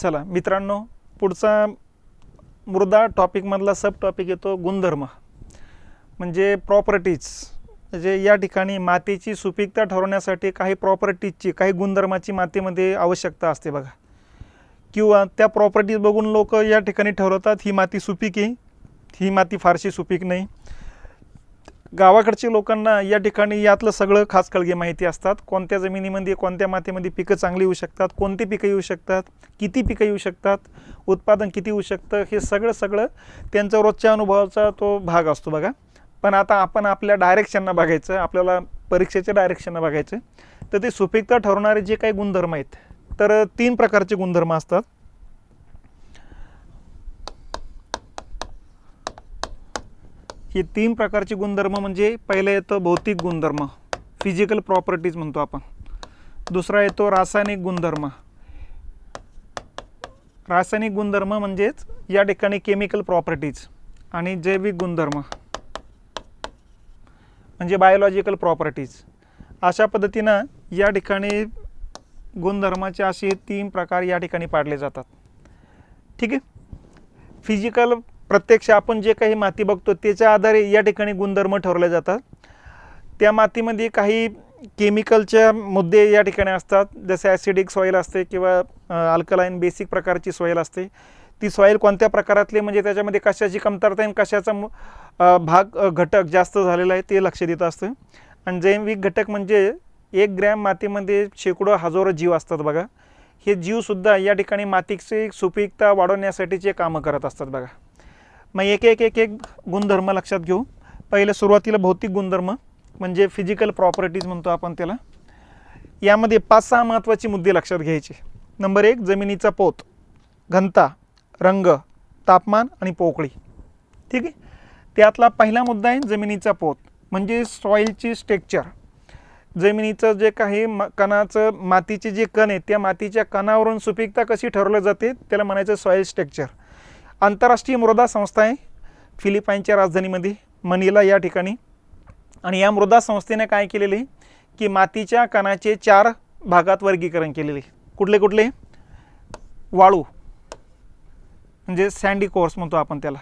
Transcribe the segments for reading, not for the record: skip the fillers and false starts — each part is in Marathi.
चला मित्रांनो, पुढचा मृदा टॉपिकमधला सब टॉपिक येतो गुणधर्म, म्हणजे प्रॉपर्टीज. म्हणजे या ठिकाणी मातीची सुपीकता ठरवण्यासाठी काही प्रॉपर्टीजची, काही गुणधर्माची मातीमध्ये आवश्यकता असते बघा, किंवा त्या प्रॉपर्टीज बघून लोक या ठिकाणी ठरवतात ही माती सुपीक आहे, ही माती फारशी सुपीक नाही. गावाकडच्या लोकांना या ठिकाणी यातलं सगळं खास कळगे माहिती असतात. कोणत्या जमिनीमध्ये कोणत्या मातीमध्ये पिकं चांगली येऊ शकतात, कोणती पिकं येऊ शकतात, किती पिकं येऊ शकतात, उत्पादन किती होऊ शकतं, हे सगळं त्यांचा रोजच्या अनुभवाचा तो भाग असतो बघा. पण आता आपण आपल्या डायरेक्शननं बघायचं, आपल्याला परीक्षेच्या डायरेक्शननं बघायचं. तर ते सुपीकता ठरवणारे जे काही गुणधर्म आहेत, तर 3 प्रकारचे गुणधर्म असतात. हे 3 प्रकारचे गुणधर्म म्हणजे पहिला येतो भौतिक गुणधर्म, फिजिकल प्रॉपर्टीज म्हणतो आपण. दुसरा येतो रासायनिक गुणधर्म. रासायनिक गुणधर्म म्हणजेच या ठिकाणी केमिकल प्रॉपर्टीज. आणि जैविक गुणधर्म म्हणजे बायोलॉजिकल प्रॉपर्टीज. अशा पद्धतीनं या ठिकाणी गुणधर्माचे असे 3 प्रकार या ठिकाणी पाडले जातात. ठीक आहे. फिजिकल, प्रत्यक्ष आपण जे काही माती बघतो त्याच्या आधारे या ठिकाणी गुणधर्म ठरवले जातात. त्या मातीमध्ये काही केमिकलचे मुद्दे या ठिकाणी असतात, जसे ॲसिडिक सॉईल असते किंवा अल्कलाईन बेसिक प्रकारची सॉईल असते. ती सॉईल कोणत्या प्रकारातली, म्हणजे त्याच्यामध्ये कशाची कमतरता आहे, कशाचा भाग घटक जास्त झालेला आहे ते लक्ष देत असतं. आणि जैविक घटक म्हणजे 1 ग्रॅम मातीमध्ये शेकडो हजारो जीव असतात बघा. हे जीवसुद्धा या ठिकाणी मातीची सुपीकता वाढवण्यासाठीचे कामं करत असतात बघा. मग एक गुणधर्म लक्षात घेऊ. पहिले सुरुवातीला भौतिक गुणधर्म म्हणजे फिजिकल प्रॉपर्टीज म्हणतो आपण त्याला. यामध्ये 5-6 महत्त्वाचे मुद्दे लक्षात घ्यायचे. नंबर 1, जमिनीचा पोत, घनता, रंग, तापमान आणि पोकळी. ठीक आहे. त्यातला पहिला मुद्दा आहे जमिनीचा पोत, म्हणजे सॉईलची स्ट्रक्चर. जमिनीचं जे काही कणाचं, मातीचे जे कण आहेत त्या मातीच्या कणावरून सुपीकता कशी ठरवली जाते त्याला म्हणायचं सॉईल स्ट्रक्चर. आंतरराष्ट्रीय मृदा संस्था आहे फिलिपाईनच्या राजधानीमध्ये मनिला या ठिकाणी. आणि या मृदा संस्थेने काय केलेले की मातीच्या कणाचे 4 भागात वर्गीकरण केलेले. कुठले कुठले? वाळू म्हणजे सँडी कोर्स म्हणतो आपण त्याला.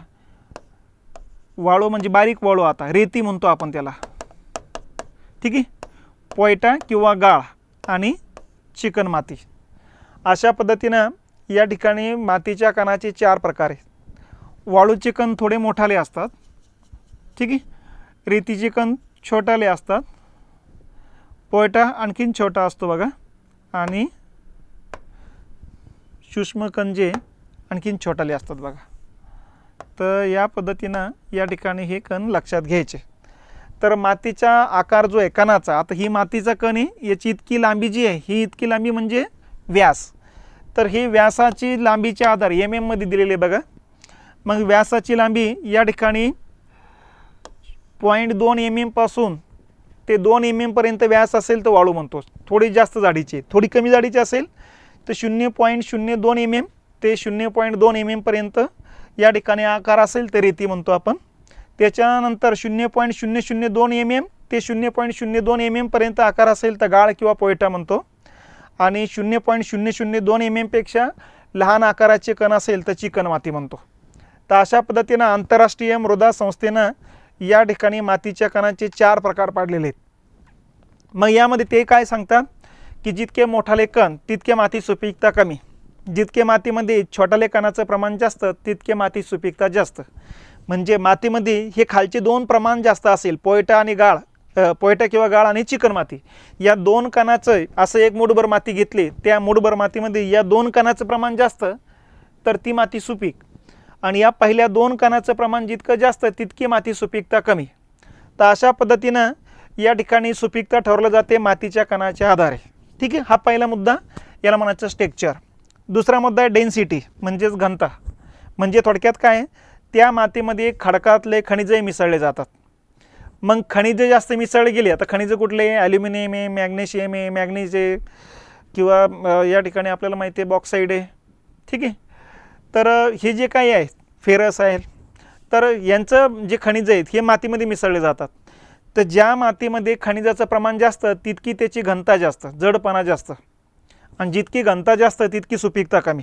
वाळू म्हणजे बारीक वाळू, आता रेती म्हणतो आपण त्याला. ठीक आहे. पोयटा किंवा गाळ आणि चिकन माती. अशा पद्धतीनं या ठिकाणी मातीच्या कणाचे 4 प्रकार आहेत. वाळूचे कण थोडे मोठाले असतात. ठीक आहे. रेतीचे कण छोटाले असतात. पोयटा आणखीन छोटा असतो बघा. आणि सूक्ष्म कण जे आणखीन छोटाले असतात बघा. तर या पद्धतीनं या ठिकाणी हे कण लक्षात घ्यायचे. तर मातीचा आकार जो आहे कणाचा, आता ही मातीचा कण आहे, याची इतकी लांबी जी आहे, ही इतकी लांबी म्हणजे व्यास. तर ही व्यासाची लांबीच्या आधार MM मध्ये दिलेले बघा. मग व्यासाची लांबी या ठिकाणी 0.2 mm पासून ते 2 mm पर्यंत व्यास असेल तर वाळू म्हणतो. थोडी जास्त जाडीची, थोडी कमी जाडीची असेल तर 0.02 mm ते 0.2 mm पर्यंत या ठिकाणी आकार असेल तर रेती म्हणतो आपण. त्याच्यानंतर 0.002 mm ते 0.02 mm पर्यंत आकार असेल तर गाळ किंवा पोयटा म्हणतो. आणि 0.002 mm पेक्षा लहान आकाराचे कण असेल तर चिकन माती म्हणतो. तर अशा पद्धतीनं आंतरराष्ट्रीय मृदा संस्थेनं या ठिकाणी मातीच्या कणांचे 4 प्रकार पाडलेले आहेत. मग यामध्ये ते काय सांगतात की जितके मोठाले कण तितके माती सुपीकता कमी, जितके मातीमध्ये छोटाले कणाचं प्रमाण जास्त तितके माती सुपीकता जास्त. म्हणजे मातीमध्ये हे खालचे 2 प्रमाण जास्त असेल, पोयटा आणि गाळ, पोयटा किंवा गाळ आणि चिकन माती, या 2 कणाचं असं 1 मूठभर माती घेतली, त्या मूठभर मातीमध्ये या 2 कणाचं प्रमाण जास्त तर ती माती सुपीक. आणि या पहिल्या 2 कणाचं प्रमाण जितकं जास्त तितकी माती सुपीकता कमी. तर अशा पद्धतीनं या ठिकाणी सुपीकता ठरवलं जाते मातीच्या कणाच्या आधारे. ठीक आहे. हा पहिला मुद्दा, याला म्हणायचं स्ट्रक्चर. दुसरा मुद्दा आहे डेन्सिटी म्हणजेच घनता. म्हणजे थोडक्यात काय, त्या मातीमध्ये खडकातले खनिजे मिसळले जातात. मग खनिजे जास्त मिसळले गेले, आता खनिजे कुठले? ॲल्युमिनियम आहे, मॅग्नेशियम आहे, मॅग्नीज आहे, किंवा या ठिकाणी आपल्याला माहिती आहे बॉक्साईड आहे. ठीक आहे. तर हे जे काही आहे, फेरस आहे, तर यांचं जे खनिज आहेत हे मातीमध्ये मिसळले जातात. तर ज्या मातीमध्ये खनिजाचं प्रमाण जास्त तितकी त्याची घनता जास्त, जडपणा जास्त. आणि जितकी घनता जास्त तितकी सुपीकता कमी.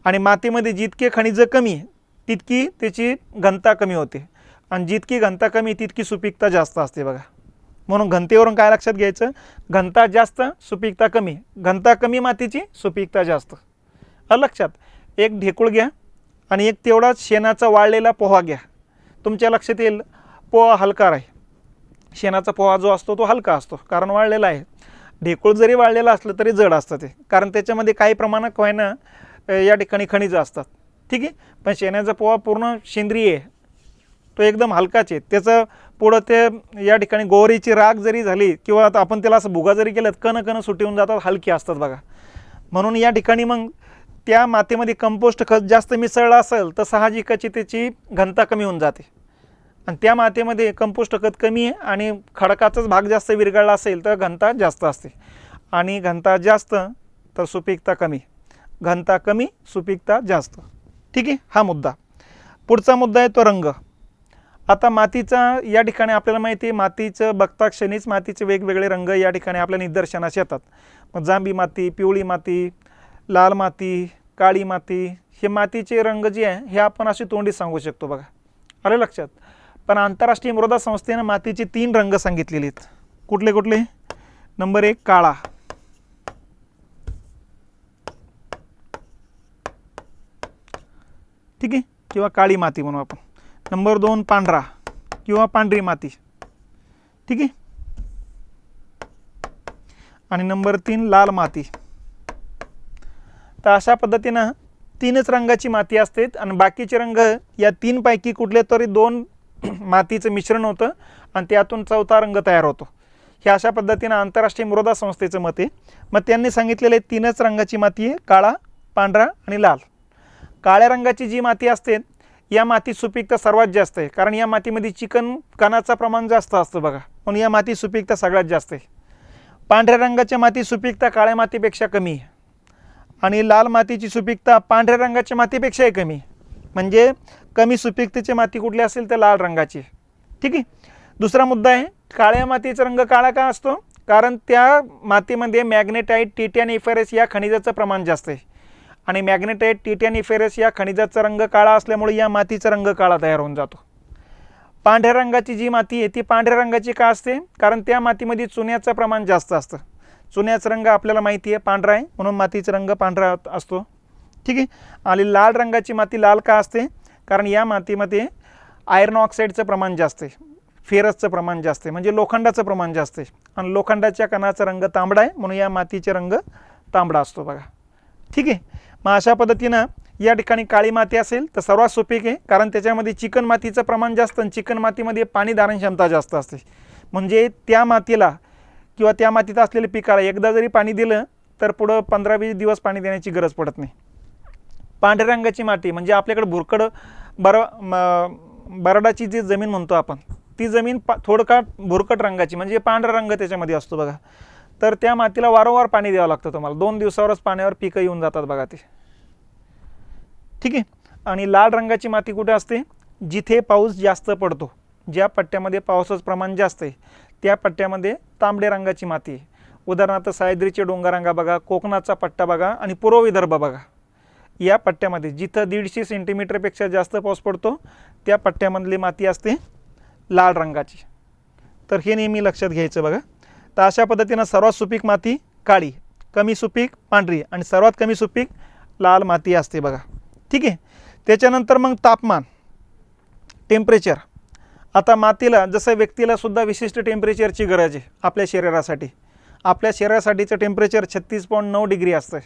आणि मातीमध्ये जितके खनिजं कमी तितकी त्याची घनता कमी होते आणि जितकी घनता कमी तितकी सुपीकता जास्त असते बघा. म्हणून घनतेवरून काय लक्षात घ्यायचं, घनता जास्त सुपीकता कमी, घनता कमी मातीची सुपीकता जास्त. लक्षात. एक ढेकूळ घ्या आणि एक तेवढाच शेणाचा वाळलेला पोहा घ्या. तुमच्या लक्षात येईल पोहा हलका आहे. शेणाचा पोहा जो असतो तो हलका असतो कारण वाळलेला आहे. ढेकूळ जरी वाळलेला असलं तरी जड असतं ते, कारण त्याच्यामध्ये काही प्रमाणात होईना या ठिकाणी खनिजं असतात. ठीक आहे. पण शेणाचा पोहा पूर्ण सेंद्रिय आहे, तो एकदम हलकाच आहे. त्याचं पुढं ते या ठिकाणी गोवरीची राख जरी झाली किंवा आता आपण त्याला असं भुगा जरी केलं कण कण सुटून जातात, हलकी असतात बघा. म्हणून या ठिकाणी मग त्या मातीमध्ये कंपोस्ट खत जास्त मिसळलं असेल तर साहजिकच त्याची घनता कमी होऊन जाते. आणि त्या मातीमध्ये कंपोस्ट खत कमी आहे आणि खडकाचाच भाग जास्त विरघळला असेल तर घनता जास्त असते. आणि घनता जास्त तर सुपीकता कमी, घनता कमी सुपीकता जास्त. ठीक आहे. हा मुद्दा. पुढचा मुद्दा आहे तो रंग. आता मातीचा या ठिकाणी आपल्याला माहिती आहे, मातीचं बघता क्षणीच मातीचे वेगवेगळे रंग या ठिकाणी आपल्या निदर्शनास येतात. मग जांभी माती, पिवळी माती, लाल माती, काळी माती, हे मातीचे रंग जे आहे हे आपण अशी तोंडी सांगू शकतो बघा. आलं लक्षात. पण आंतरराष्ट्रीय मृदा संस्थेनं मातीचे 3 रंग सांगितलेले आहेत. कुठले कुठले? नंबर 1 काळा, ठीक आहे, किंवा काळी माती म्हणू आपण. नंबर 2 पांढरा किंवा पांढरी माती, ठीक आहे. आणि नंबर 3 लाल माती. तर अशा पद्धतीनं 3च रंगाची माती असते आणि बाकीचे रंग या 3 पैकी कुठले तरी 2 मातीचं मिश्रण होतं आणि त्यातून 4था रंग तयार होतो. हे अशा पद्धतीनं आंतरराष्ट्रीय मृदा संस्थेचं मत आहे. मग त्यांनी सांगितलेले 3च रंगाची माती आहे, काळा, पांढरा आणि लाल. काळ्या रंगाची जी माती असते या मातीत सुपीकता सर्वात जास्त आहे, कारण या मातीमध्ये चिकन कणाचं प्रमाण जास्त असतं बघा, म्हणून या मातीत सुपीकता सगळ्यात जास्त आहे. पांढऱ्या रंगाच्या मातीत सुपीकता काळ्या मातीपेक्षा कमी आहे आणि लाल मातीची सुपीकता पांढऱ्या रंगाच्या मातीपेक्षाही कमी. म्हणजे कमी सुपीकतेची माती कुठली असेल तर लाल रंगाची. ठीक आहे. दुसरा मुद्दा आहे, काळ्या मातीचा रंग काळा का असतो? कारण त्या मातीमध्ये मॅग्नेटाइट, टिटॅनिफेरस या खनिजाचं प्रमाण जास्त आहे आणि मॅग्नेटाइट, टिटॅनिफेरस या खनिजाचा रंग काळा असल्यामुळे या मातीचा रंग काळा तयार होऊन जातो. पांढऱ्या रंगाची जी माती आहे ती पांढऱ्या रंगाची का असते? कारण त्या मातीमध्ये चुन्याचं प्रमाण जास्त असतं. चुन्याचा रंग आपल्याला माहिती आहे पांढरा आहे, म्हणून मातीचा रंग पांढरा असतो. ठीक आहे. आणि लाल रंगाची माती लाल का असते? कारण या मातीमध्ये आयर्न ऑक्साईडचं प्रमाण जास्त आहे, फेरसचं प्रमाण जास्त आहे, म्हणजे लोखंडाचं प्रमाण जास्त आहे आणि लोखंडाच्या कणाचा रंग तांबडा आहे, म्हणून या मातीचे रंग तांबडा असतो बघा. ठीक आहे. मग अशा पद्धतीनं या ठिकाणी काळी माती असेल तर सर्वात सुपीक आहे, कारण त्याच्यामध्ये चिकन मातीचं प्रमाण जास्त आणि चिकन मातीमध्ये पाणी धारण क्षमता जास्त असते. म्हणजे त्या मातीला किंवा त्या मातीत असलेल्या पिकाला एकदा जरी पाणी दिलं तर पुढं 15-20 दिवस पाणी देण्याची गरज पडत नाही. पांढऱ्या रंगाची माती म्हणजे आपल्याकडे भुरकड बरडाची जी जमीन म्हणतो आपण, ती जमीन थोडका भुरकट रंगाची म्हणजे पांढरा रंग त्याच्यामध्ये असतो बघा. तर त्या मातीला वारंवार पाणी द्यावं लागतं तुम्हाला, 2 दिवसावरच पाण्यावर पिकं येऊन जातात बघा ते. ठीक आहे. आणि लाल रंगाची माती कुठे असते? जिथे पाऊस जास्त पडतो, ज्या पट्ट्यामध्ये पावसाचं प्रमाण जास्त आहे त्या पट्ट्यामध्ये तांबड्या रंगाची माती आहे. उदाहरणार्थ सह्याद्रीचे डोंगररांगा बघा, कोकणाचा पट्टा बघा आणि पूर्व विदर्भ बघा. या पट्ट्यामध्ये जिथं 150 सेंटीमीटरपेक्षा जास्त पाऊस पडतो त्या पट्ट्यामधली माती असते लाल रंगाची. तर हे नेहमी लक्षात घ्यायचं बघा. तर अशा पद्धतीनं सर्वात सुपीक माती काळी, कमी सुपीक पांढरी आणि सर्वात कमी सुपीक लाल माती असते बघा. ठीक आहे. त्याच्यानंतर मग तापमान, टेम्परेचर. आता मातीला जसं व्यक्तीला सुद्धा विशिष्ट टेम्परेचरची गरज आहे आपल्या शरीरासाठी. आपल्या शरीरासाठीचं टेम्परेचर 36.9 डिग्री असतं.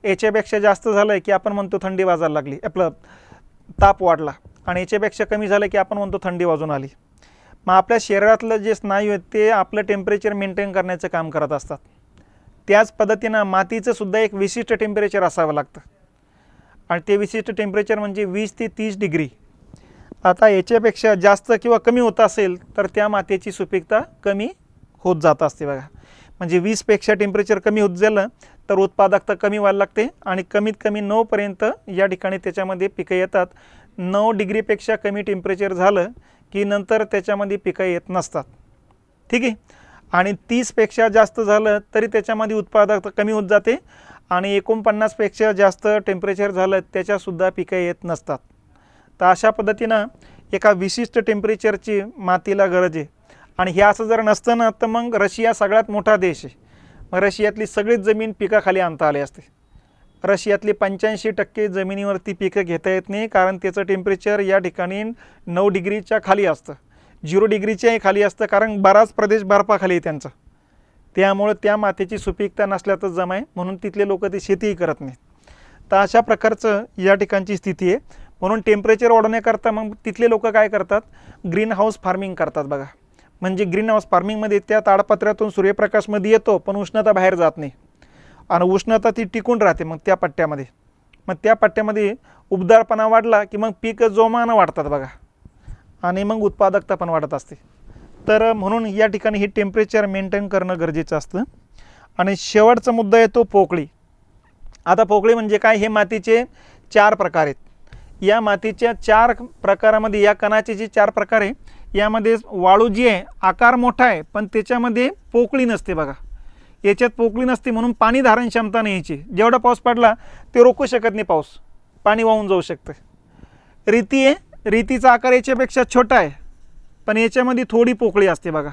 याच्यापेक्षा जास्त झालं की आपण म्हणतो थंडी वाजायला लागली, आपलं ताप वाढला, आणि याच्यापेक्षा कमी झालं की आपण म्हणतो थंडी वाजून आली. मग आपल्या शरीरातलं जे स्नायू आहेत ते आपलं टेम्परेचर मेंटेन करण्याचं काम करत असतात. त्याच पद्धतीनं मातीचं सुद्धा एक विशिष्ट टेम्परेचर असावं लागतं आणि ते विशिष्ट टेम्परेचर म्हणजे 20 ते 30 डिग्री. आता याच्यापेक्षा जास्त किंवा कमी होत असेल तर त्या मातीची सुपीकता कमी होत जात असते बघा. म्हणजे 20 पेक्षा टेम्परेचर कमी होत झालं तर उत्पादकता कमी व्हायला लागते आणि कमीत कमी 9 पर्यंत या ठिकाणी त्याच्यामध्ये पिकं येतात. 9 डिग्रीपेक्षा कमी टेम्परेचर झालं की नंतर त्याच्यामध्ये पिकं येत नसतात. ठीक आहे. आणि 30 पेक्षा जास्त झालं तरी त्याच्यामध्ये उत्पादकता कमी होत जाते आणि 49पेक्षा जास्त टेम्परेचर झालं त्याच्यासुद्धा पिकं येत नसतात. तर अशा पद्धतीनं एका विशिष्ट टेम्परेचरची मातीला गरज आहे. आणि हे असं जर नसतं ना तर मग रशिया सगळ्यात मोठा देश आहे. मग रशियातली सगळीच जमीन पिकाखाली आणता आली असते. रशियातली 85% जमिनीवरती पिकं घेता येत नाही, कारण त्याचं टेम्परेचर या ठिकाणी 9 डिग्रीच्या खाली असतं, 0 डिग्रीच्याही खाली असतं, कारण बराच प्रदेश बर्फाखाली आहे त्यांचा. त्यामुळे त्या मातीची सुपीकता नसल्यातच जमा आहे, म्हणून तिथले लोक ते शेतीही करत नाहीत. तर अशा प्रकारचं या ठिकाणची स्थिती आहे. म्हणून टेम्परेचर वाढवण्याकरता मग तिथले लोक काय करतात, ग्रीन हाऊस फार्मिंग करतात बघा. म्हणजे ग्रीन हाऊस फार्मिंगमध्ये त्या ताडपत्र्यातून सूर्यप्रकाशमध्ये येतो पण उष्णता बाहेर जात नाही आणि उष्णता ती टिकून राहते मग त्या पट्ट्यामध्ये. मग त्या पट्ट्यामध्ये उबदारपणा वाढला की मग पीक जोमानं वाढतात बघा आणि मग उत्पादकता पण वाढत असते. तर म्हणून या ठिकाणी हे टेम्परेचर मेंटेन करणं गरजेचं असतं. आणि शेवटचा मुद्दा येतो पोकळी. आता पोकळी म्हणजे काय, हे मातीचे 4 प्रकार आहेत. या मातीच्या 4 प्रकारामध्ये या कणाचे जे 4 प्रकार आहे यामध्ये वाळू जी आहे आकार मोठा आहे पण त्याच्यामध्ये पोकळी नसते बघा. याच्यात पोकळी नसते म्हणून पाणी धारण क्षमता नाही याची. जेवढा पाऊस पडला ते रोखू शकत नाही, पाऊस पाणी वाहून जाऊ शकतं. रेती आहे, रेतीचा आकार याच्यापेक्षा छोटा आहे पण याच्यामध्ये थोडी पोकळी असते बघा.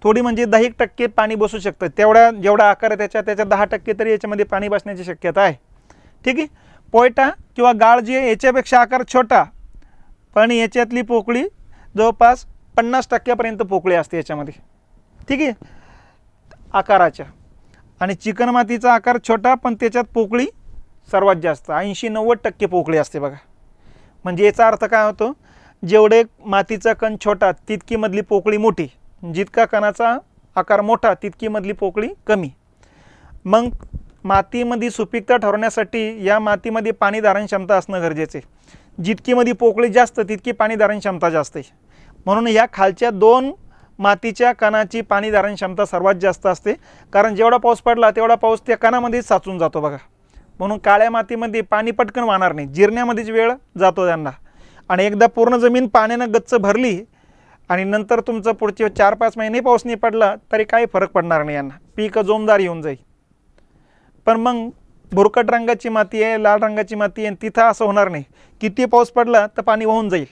थोडी म्हणजे 10% पाणी बसू शकतं. जेवढा आकार आहे त्याच्या 10% तरी याच्यामध्ये पाणी बसण्याची शक्यता आहे. ठीक आहे. पोयटा किंवा गाळ जी आहे याच्यापेक्षा आकार छोटा पण याच्यातली पोकळी जवळपास 50% पोकळी असते याच्यामध्ये. ठीक आहे आकाराच्या. आणि चिकणमातीचा आकार छोटा पण त्याच्यात पोकळी सर्वात जास्त 80-90% पोकळी असते बघा. म्हणजे याचा अर्थ काय होतो, जेवढे मातीचा कण छोटा तितकी मधली पोकळी मोठी, जितका कणाचा आकार मोठा तितकी मधली पोकळी कमी. मग मातीमध्ये सुपीकता ठरवण्यासाठी या मातीमध्ये पाणी धारण क्षमता असणं गरजेचं आहे. जितकी मध्ये पोकळी जास्त तितकी पाणी धारण क्षमता जास्त आहे. म्हणून या खालच्या 2 मातीच्या कणाची पाणी धारण क्षमता सर्वात जास्त असते, कारण जेवढा पाऊस पडला तेवढा पाऊस त्या कणामध्ये साचून जातो बघा. म्हणून काळ्या मातीमध्ये पाणी पटकन वाहणार नाही, जिरण्यामध्येच वेळ जातो त्यांना. आणि एकदा पूर्ण जमीन पाण्यानं गच्च भरली आणि नंतर तुमचं पुढचे 4-5 महिने पाऊस नाही पडला तरी काही फरक पडणार नाही यांना, पीक जोमदार येऊन जाईल. पण मग भुरकट रंगाची माती आहे, लाल रंगाची माती आहे, तिथं असं होणार नाही. किती पाऊस पडला तर पाणी वाहून जाईल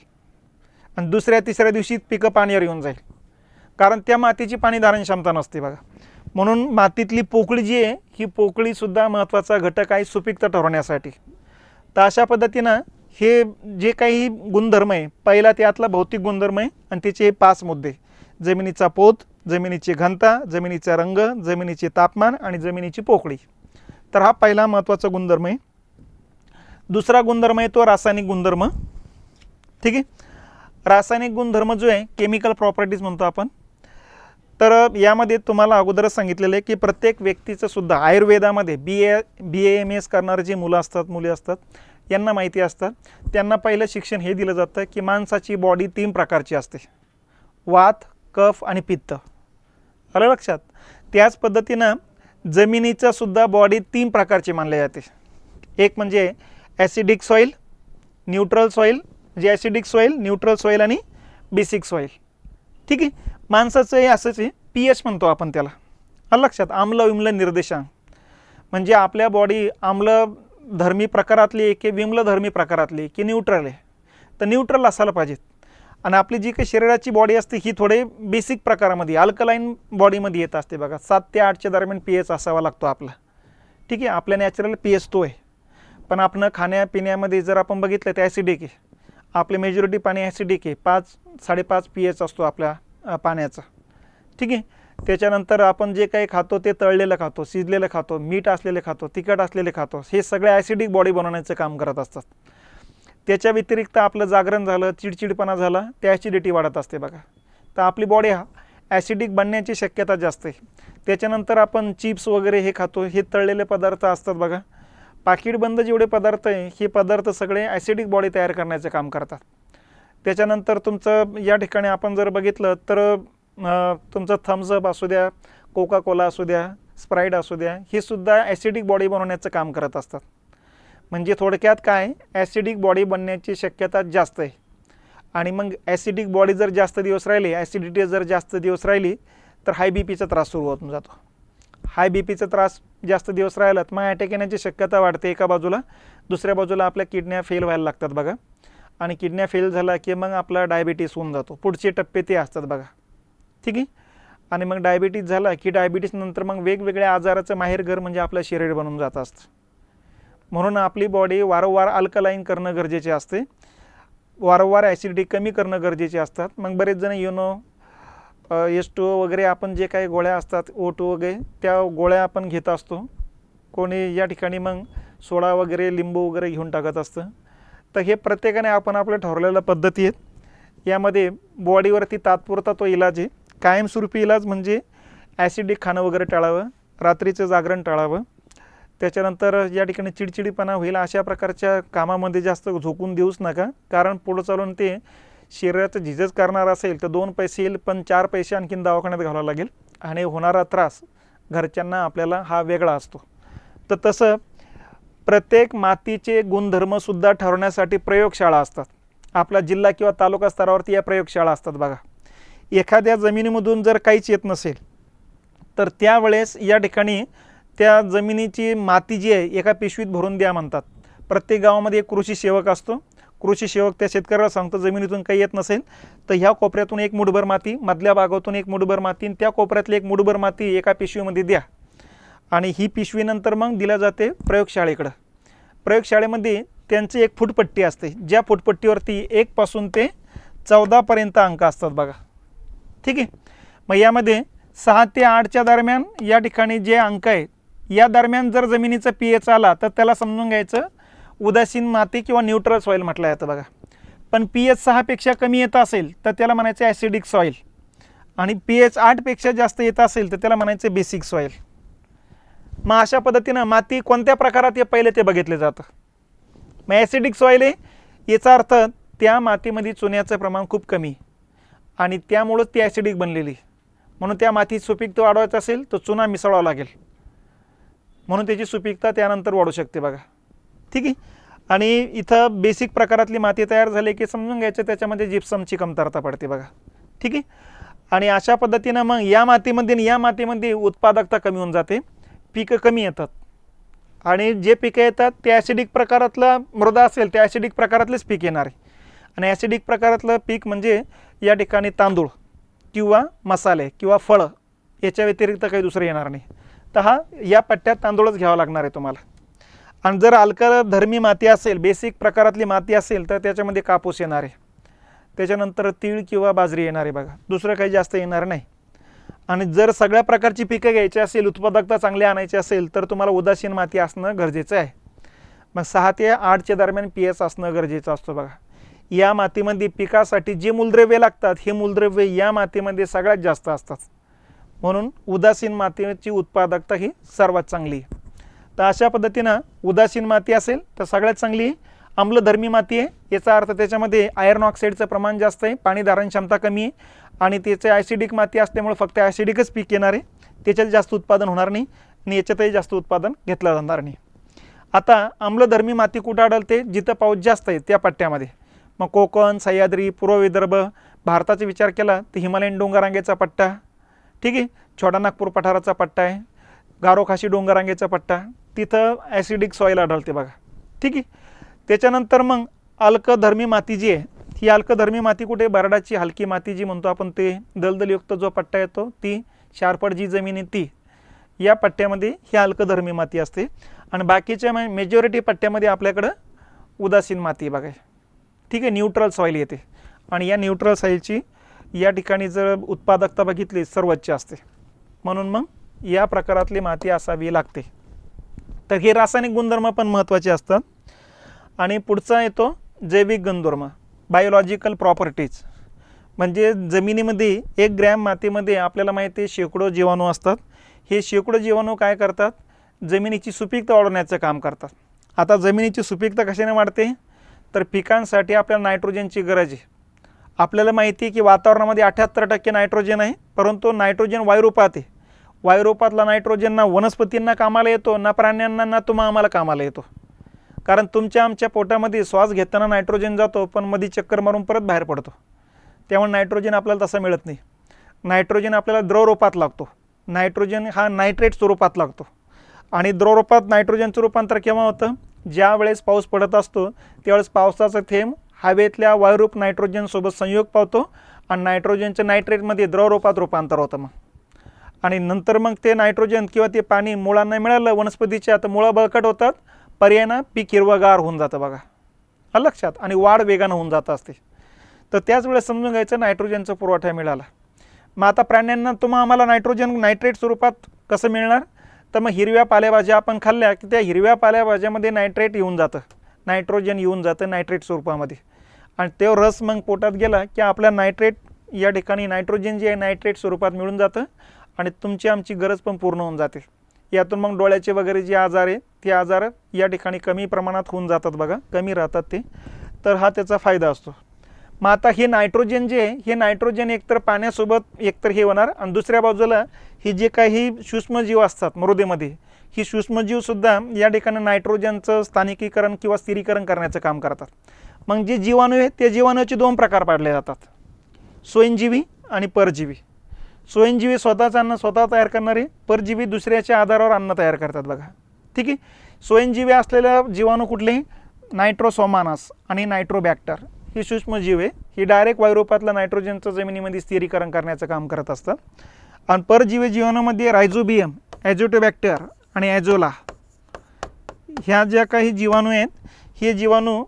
आणि दुसऱ्या-तिसऱ्या दिवशी पिकं पाण्यावर येऊन जाईल, कारण त्या मातीची पाणी धारण क्षमता नसते बघा. म्हणून मातीतली पोकळी जी आहे ही पोकळीसुद्धा महत्त्वाचा घटक आहे सुपीकता ठरवण्यासाठी. तर अशा पद्धतीनं हे जे काही गुणधर्म आहे, पहिला त्यातला भौतिक गुणधर्म आहे आणि त्याचे 5 मुद्दे: जमिनीचा पोत, जमिनीची घनता, जमिनीचा रंग, जमिनीचे तापमान आणि जमिनीची पोकळी. तर हा पहिला महत्त्वाचा गुणधर्म आहे. दुसरा गुणधर्म आहे तो रासायनिक गुणधर्म. ठीक आहे. रासायनिक गुणधर्म जो आहे केमिकल प्रॉपर्टीज म्हणतो आपण. तर यामध्ये तुम्हाला अगोदरच सांगितलेलं आहे की प्रत्येक व्यक्तीचं सुद्धा आयुर्वेदामध्ये BAMS करणारे जे मुलं असतात, मुली असतात, यांना माहिती असतं. त्यांना पहिलं शिक्षण हे दिलं जातं की माणसाची बॉडी 3 प्रकारची असते: वात, कफ आणि पित्त. आलं लक्षात. त्याच पद्धतीनं जमिनीचं सुद्धा बॉडी 3 प्रकारची मानली जाते. एक म्हणजे ॲसिडिक सॉईल, न्यूट्रल सॉईल, म्हणजे ॲसिडिक सॉईल, न्यूट्रल सॉईल आणि बेसिक सॉईल. ठीक आहे. माणसाचंही असंच आहे, pH म्हणतो आपण त्याला. आलं लक्षात. आम्ल विम्ल निर्देशांक. म्हणजे आपल्या बॉडी आम्लधर्मी प्रकारातली आहे की विम्लधर्मी प्रकारातली की न्यूट्रल आहे, तर न्यूट्रल असायला पाहिजेत. आणि आपली जी काही शरीराची बॉडी असते ही थोडे बेसिक प्रकारामध्ये अल्कलाईन बॉडीमध्ये येत असते बघा. 7 ते 8च्या दरम्यान pH असावा लागतो आपला. ठीक आहे. आपल्या नॅचरल pH तो आहे. पण आपण खाण्यापिण्यामध्ये जर आपण बघितलं तर ॲसिडिक आहे. आपले मेजॉरिटी पाणी ॲसिडिक आहे. 5-5.5 pH असतो आपल्या पाण्याचा. ठीक आहे. त्याच्यानंतर आपण जे काही खातो ते तळलेलं खातो, शिजलेलं खातो, मीठ असलेले खातो, तिखट असलेले खातो, हे सगळे ॲसिडिक बॉडी बनवण्याचं काम करत असतात. त्याच्या व्यतिरिक्त आपलं जागरण झालं, चिडचिडपणा झाला, त्या ॲसिडिटी वाढत असते बघा. तर आपली बॉडी ॲसिडिक बनण्याची शक्यता जास्त आहे. त्याच्यानंतर आपण चिप्स वगैरे हे खातो, हे तळलेले पदार्थ असतात बघा. पाकिटबंद जेवढे पदार्थ आहे हे पदार्थ सगळे ॲसिडिक बॉडी तयार करण्याचं काम करतात. त्याच्यानंतर तुमचं या ठिकाणी आपण जर बघितलं तर तुमचं थम्सअप असू द्या, कोका कोला असू द्या, स्प्राईट असू द्या, हे सुद्धा ॲसिडिक बॉडी बनवण्याचं काम करत असतात. म्हणजे थोडक्यात काय, ॲसिडिक बॉडी बनण्याची शक्यता जास्त आहे. आणि मग ॲसिडिक बॉडी जर जास्त दिवस राहिली, ॲसिडिटी जर जास्त दिवस राहिली तर हाय BPचा त्रास सुरू होऊन जातो. हाय बीपीचा त्रास जास्त दिवस राहिला मग अटॅक येण्याची शक्यता वाढते एका बाजूला, दुसऱ्या बाजूला आपल्या किडन्या फेल व्हायला लागतात बघा, आणि किडन्या फेल झाला की मग आपला डायबिटीस होऊन जातो, पुढचे टप्पे ते असतात बघा, ठीक आहे. आणि मग डायबिटीस झाला की डायबिटीस नंतर मग वेगवेगळ्या आजाराचं माहेरघर म्हणजे आपलं शरीर बनून जात असतं. म्हणून आपली बॉडी वारंवार अल्कलाईन करणं गरजेचे असते, वारंवार ॲसिडिटी कमी करणं गरजेचे असतात. मग बरेच जण H2O वगैरे आपण जे काही गोळ्या असतात O2 वगैरे त्या गोळ्या आपण घेत असतो, कोणी या ठिकाणी मग सोडा वगैरे लिंबू वगैरे घेऊन टाकत असतं. तर हे प्रत्येकाने आपण आपल्या ठरवलेल्या पद्धती आहेत. यामध्ये बॉडीवरती तात्पुरता तो इलाज आहे, कायमस्वरूपी इलाज म्हणजे ॲसिडिक खाणं वगैरे टाळावं, रात्रीचं जागरण टाळावं, त्याच्यानंतर या ठिकाणी चिडचिडीपणा होईल अशा प्रकारच्या कामामध्ये जास्त झोकून देऊच नका, कारण पुढं चालून ते शरीराचं झिजच करणार असेल तर 2 पैसे येईल पण 4 पैसे आणखीन दवाखान्यात घालावा लागेल आणि होणारा त्रास घरच्यांना आपल्याला हा वेगळा असतो. तर तसं प्रत्येक मातीचे गुणधर्मसुद्धा ठरवण्यासाठी प्रयोगशाळा असतात. आपला जिल्हा किंवा तालुका स्तरावरती या प्रयोगशाळा असतात बघा. एखाद्या जमिनीमधून जर काहीच येत नसेल तर त्यावेळेस या ठिकाणी त्या जमिनीची माती जी आहे एका पिशवीत भरून द्या म्हणतात. प्रत्येक गावामध्ये एक कृषी सेवक असतो, कृषी सेवक त्या शेतकऱ्याला सांगतो जमिनीतून काही येत नसेल तर ह्या कोपऱ्यातून 1 मुठभर माती, मधल्या भागातून 1 मुठभर माती आणि त्या कोपऱ्यातली 1 मुठभर माती एका पिशवीमध्ये द्या, आणि ही पिशवी नंतर मग दिल्या जाते प्रयोगशाळेकडं. प्रयोगशाळेमध्ये त्यांची एक फुटपट्टी असते, ज्या फुटपट्टीवरती 1 पासून ते 14 पर्यंत अंक असतात बघा, ठीक आहे. मग यामध्ये 6 ते 8च्या दरम्यान या ठिकाणी जे अंक आहेत या दरम्यान जर जमिनीचा pH आला तर त्याला समजून घ्यायचं उदासीन माती किंवा न्यूट्रल सॉईल म्हटलं जातं बघा. पण pH 6 पेक्षा कमी येत असेल तर त्याला म्हणायचं ॲसिडिक सॉईल, आणि pH 8 पेक्षा जास्त येत असेल तर त्याला म्हणायचं बेसिक सॉईल. मग अशा पद्धतीनं माती कोणत्या प्रकारात हे पहिले ते बघितले जातं. मग ॲसिडिक सॉईल आहे याचा अर्थ त्या मातीमध्ये चुन्याचं प्रमाण खूप कमी आणि त्यामुळं ती ॲसिडिक बनलेली, म्हणून त्या मातीत सुपीकता वाढवायचं असेल तर चुना मिसळावा लागेल, म्हणून त्याची सुपीकता त्यानंतर वाढू शकते बघा, ठीक आहे. आणि इथं बेसिक प्रकारातली माती तयार झाली की समजून घ्यायचं त्याच्यामध्ये जिप्समची कमतरता पडते बघा, ठीक आहे. आणि अशा पद्धतीनं मग या मातीमध्ये उत्पादकता कमी होऊन जाते, पिकं कमी येतात, आणि जे पिकं येतात ते ॲसिडिक प्रकारातलं मृदा असेल त्या ॲसिडिक प्रकारातलेच पीक येणार आहे. आणि ॲसिडिक प्रकारातलं पीक म्हणजे या ठिकाणी तांदूळ किंवा मसाले किंवा फळं याच्या व्यतिरिक्त काही दुसरं येणार नाही. तर हा या पट्ट्यात तांदूळच घ्यावा लागणार आहे तुम्हाला. आणि जर अल्कधर्मी माती असेल, बेसिक प्रकारातली माती असेल तर त्याच्यामध्ये कापूस येणार आहे, त्याच्यानंतर तीळ किंवा बाजरी येणार आहे बघा, दुसरं काही जास्त येणार नाही. आणि जर सगळ्या प्रकारची पिकं घ्यायची असेल, उत्पादकता चांगली आणायची असेल तर तुम्हाला उदासीन माती असणं गरजेचं आहे. मग 6 ते 8च्या दरम्यान pH असणं गरजेचं असतं बघा. या मातीमध्ये पिकासाठी जे मूलद्रव्य लागतात हे मूलद्रव्य या मातीमध्ये सगळ्यात जास्त असतात, म्हणून उदासीन मातीची उत्पादकता ही सर्वात चांगली आहे. तर अशा पद्धतीनं उदासीन माती असेल तर सगळ्यात चांगली आम्लधर्मी माती आहे, याचा अर्थ त्याच्यामध्ये आयर्न ऑक्साईडचं प्रमाण जास्त आहे, पाणी धारण क्षमता कमी आहे, आणि त्याचे ॲसिडिक माती असल्यामुळे फक्त ॲसिडिकच पीक येणार आहे, त्याच्यात जास्त उत्पादन होणार नाही आणि याच्यातही जास्त उत्पादन घेतलं जाणार नाही. आता आम्लधर्मी माती कुठं आढळते, जिथं पाऊस जास्त आहे त्या पट्ट्यामध्ये. मग कोकण, सह्याद्री, पूर्व विदर्भ, भारताचा विचार केला तर हिमालयन डोंगररांगेचा पट्टा, ठीक आहे, छोटा नागपूर पठाराचा पट्टा आहे, गारो खासी डोंगररांगेचा पट्टा, तिथं ॲसिडिक सॉईल आढळते बघा, ठीक आहे. त्याच्यानंतर मग अल्कधर्मी माती जी आहे ही अल्कधर्मी माती कुठे, बरडाची हलकी माती जी म्हणतो आपण, ते दलदलयुक्त जो पट्टा येतो ती शारपड जी जमीन आहे ती, या पट्ट्यामध्ये ही अल्कधर्मी माती असते. आणि बाकीच्या मेजॉरिटी पट्ट्यामध्ये आपल्याकडं उदासीन माती बघा, ठीक आहे, न्यूट्रल सॉईल येते. आणि या न्यूट्रल सॉईलची या ठिकाणी जर उत्पादकता बघितली सर्वोच्च असते, म्हणून मग या प्रकारातली माती असावी लागते. तर हे रासायनिक गुणधर्म पण महत्त्वाचे असतात. आणि पुढचा येतो जैविक गुणधर्म, बायोलॉजिकल प्रॉपर्टीज. म्हणजे जमिनीमध्ये 1 ग्रॅम मातीमध्ये आपल्याला माहिती आहे शेकडो जीवाणू असतात. हे शेकडो जीवाणू काय करतात, जमिनीची सुपीकता वाढवण्याचं काम करतात. आता जमिनीची सुपीकता कशाने वाढते, तर पिकांसाठी आपल्याला नायट्रोजनची गरज आहे. आपल्याला माहिती आहे की वातावरणामध्ये 78% नायट्रोजन आहे, परंतु नायट्रोजन वायुरूपात आहे. वायुरूपातला नायट्रोजन ना वनस्पतींना कामाला येतो, ना प्राण्यांना, ना आम्हाला कामाला येतो. कारण आमच्या पोटामध्ये श्वास घेताना नायट्रोजन जातो पण मध्ये चक्कर मारून परत बाहेर पडतो, त्यामुळे नायट्रोजन आपल्याला तसा मिळत नाही. नायट्रोजन आपल्याला द्रव रूपात लागतो, नायट्रोजन हा नायट्रेट स्वरूपात लागतो आणि द्रवरूपात नायट्रोजनचं रूपांतर केव्हा होतं, ज्या वेळेस पाऊस पडत असतो त्यावेळेस पावसाचा थेंब हवेतल्या वायुरूप नायट्रोजनसोबत संयोग पावतो आणि नायट्रोजनचं नायट्रेटमध्ये द्रवरूपात रूपांतर होतं मग. आणि नंतर मग ते नायट्रोजन किंवा ते पाणी मुळांना मिळालं वनस्पतीच्या तर मुळं बळकट होतात, पर्यायानं पीक हिरवंगार होऊन जातं बघा, लक्षात, आणि वाढ वेगानं होऊन जात असते. तर त्याच वेळेस समजून घ्यायचं नायट्रोजनचा पुरवठा मिळाला. मग आता प्राण्यांना आम्हाला नायट्रोजन नायट्रेट स्वरूपात कसं मिळणार, तर मग हिरव्या पालेभाज्या आपण खाल्ल्या की त्या हिरव्या पालेभाज्यामध्ये नायट्रेट येऊन जातं, नायट्रोजन येऊन जातं नायट्रेट स्वरूपामध्ये, आणि तो रस मग पोटात गेला की आपल्या नायट्रेट या ठिकाणी नायट्रोजन जे आहे नायट्रेट स्वरूपात मिळून जातं आणि तुमची आमची गरज पण पूर्ण होऊन जाते. यातून मग डोळ्याचे वगैरे जे आजार आहे ते आजार या ठिकाणी कमी प्रमाणात होऊन जातात बघा, कमी राहतात ते. तर हा त्याचा फायदा असतो. मग आता हे नायट्रोजन जे आहे हे नायट्रोजन एकतर पाण्यासोबत एकतर हे होणार आणि दुसऱ्या बाजूला हे जे काही सूक्ष्मजीव असतात मृदेमध्ये, ही सूक्ष्मजीवसुद्धा या ठिकाणी नायट्रोजनचं स्थानिकीकरण किंवा स्थिरीकरण करण्याचं काम करतात. मग जे जीवाणू आहेत त्या जीवाणूचे दोन प्रकार पाडले जातात, स्वयंजीवी आणि परजीवी. स्वयंजीवी स्वतःचं अन्न स्वतः तयार करणारे, परजीवी दुसऱ्याच्या आधारावर अन्न तयार करतात बघा, ठीक आहे. स्वयंजीवी असलेल्या जीवाणू कुठले, नायट्रोसोमानास आणि नायट्रोबॅक्टर ही सूक्ष्मजीव आहे, ही डायरेक्ट वायुरूपातलं नायट्रोजनचं जमिनीमध्ये स्थिरीकरण करण्याचं काम करत असतात. आणि परजीवी जीवाणूमध्ये रायझोबियम, ॲझोटोबॅक्टर आणि ॲझोला ह्या ज्या काही जीवाणू आहेत, हे जीवाणू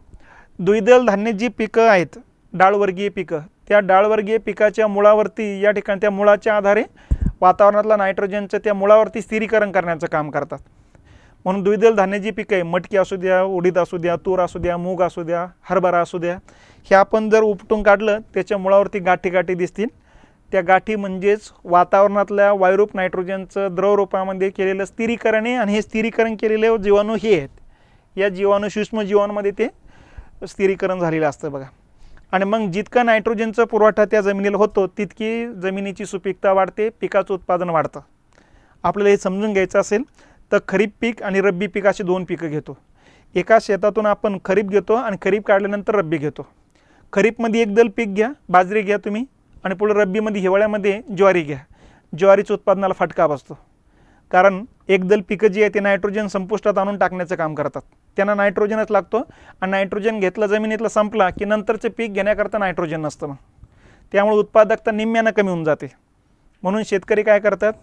द्विदल धान्य जी पिकं आहेत, डाळवर्गीय पिकं, त्या डाळवर्गीय पिकाच्या मुळावरती या ठिकाणी त्या मुळाच्या आधारे वातावरणातला नायट्रोजनचं त्या मुळावरती स्थिरीकरण करण्याचं काम करतात. म्हणून द्विदल धान्य जी पिकं आहे, मटकी असू द्या, उडीद असू द्या, तूर असू द्या, मूग असू द्या, हरभरा असू द्या, हे आपण जर उपटून काढलं त्याच्या मुळावरती गाठी गाठी दिसतील. त्या गाठी म्हणजेच वातावरणातल्या वायुरूप नायट्रोजनचं द्रवरूपामध्ये केलेलं स्थिरीकरण आहे आणि हे स्थिरीकरण केलेले जीवाणू हे आहेत. या जीवाणू सूक्ष्म जीवाणूमध्ये ते स्थिरीकरण झालेलं असतं बघा. आणि मग जितका नायट्रोजनचा पुरवठा त्या जमिनीला होतो तितकी जमिनीची सुपीकता वाढते, पिकाचं उत्पादन वाढतं. आपल्याला हे समजून घ्यायचं असेल तर खरीप पीक आणि रब्बी पीक अशी दोन पिकं घेतो. एका शेतातून आपण खरीप घेतो आणि खरीप काढल्यानंतर रब्बी घेतो. खरीपमध्ये एकदल पीक घ्या, बाजरी घ्या तुम्ही, आणि पुढे रब्बीमध्ये हिवाळ्यामध्ये ज्वारी घ्या. ज्वारीचं उत्पादनाला फटका बसतो, कारण एकदल पिकं जी आहे ते नायट्रोजन संपुष्टात आणून टाकण्याचं काम करतात. त्यांना नायट्रोजनच लागतो आणि नायट्रोजन घेतलं जमिनीतलं संपला की नंतरचं पीक घेण्याकरता नायट्रोजन नसतं मग, त्यामुळे उत्पादकता निम्म्यानं कमी होऊन जाते. म्हणून शेतकरी काय करतात,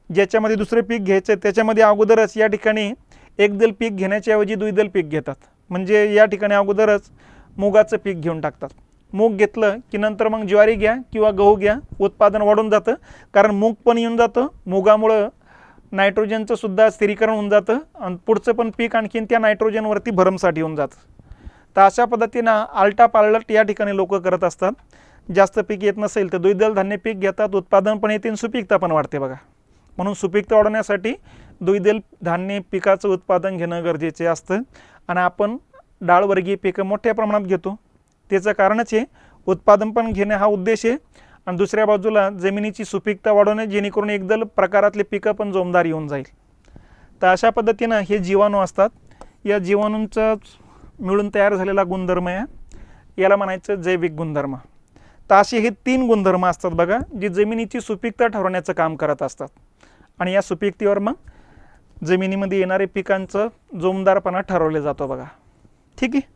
ज्याच्यामध्ये दुसरं पीक घ्यायचं त्याच्यामध्ये अगोदरच या ठिकाणी एकदल पीक घेण्याच्या ऐवजी द्विदल पीक घेतात. म्हणजे या ठिकाणी अगोदरच मुगाचं पीक घेऊन टाकतात. मूग घेतलं की नंतर मग ज्वारी घ्या किंवा गहू घ्या, उत्पादन वाढून जातं, कारण मूग पण येऊन जातं, मुगामुळं नायट्रोजनचं सुद्धा स्थिरीकरण होऊन जातं आणि पुढचं पण पीक आणखीन त्या नायट्रोजनवरती भरमसाठ येऊन जातं. तर अशा पद्धतीनं आलटा पालट या ठिकाणी लोक करत असतात. जास्त पीक येत नसेल तर द्विदल धान्य पीक घेतात, उत्पादन पण येते आणि सुपीकता पण वाढते बघा. म्हणून सुपीकता वाढवण्यासाठी द्विदल धान्य पिकाचं उत्पादन घेणं गरजेचे असतं. आणि आपण डाळवर्गीय पिकं मोठ्या प्रमाणात घेतो, त्याचं कारणच आहे उत्पादन पण घेणे हा उद्देश आहे आणि दुसऱ्या बाजूला जमिनीची सुपीकता वाढवणे, जेणेकरून एकदल प्रकारातले पिकं पण जोमदार येऊन जाईल. तर अशा पद्धतीनं हे जीवाणू असतात. या जीवाणूंचा मिळून तयार झालेला गुणधर्म आहे याला म्हणायचं जैविक गुणधर्म. तर असे हे 3 गुणधर्म असतात बघा, जी जमिनीची सुपीकता ठरवण्याचं काम करत असतात. आणि या सुपीकतेवर मग जमिनीमध्ये येणारे पिकांचं जोमदारपणा ठरवले जातो बघा, ठीक आहे.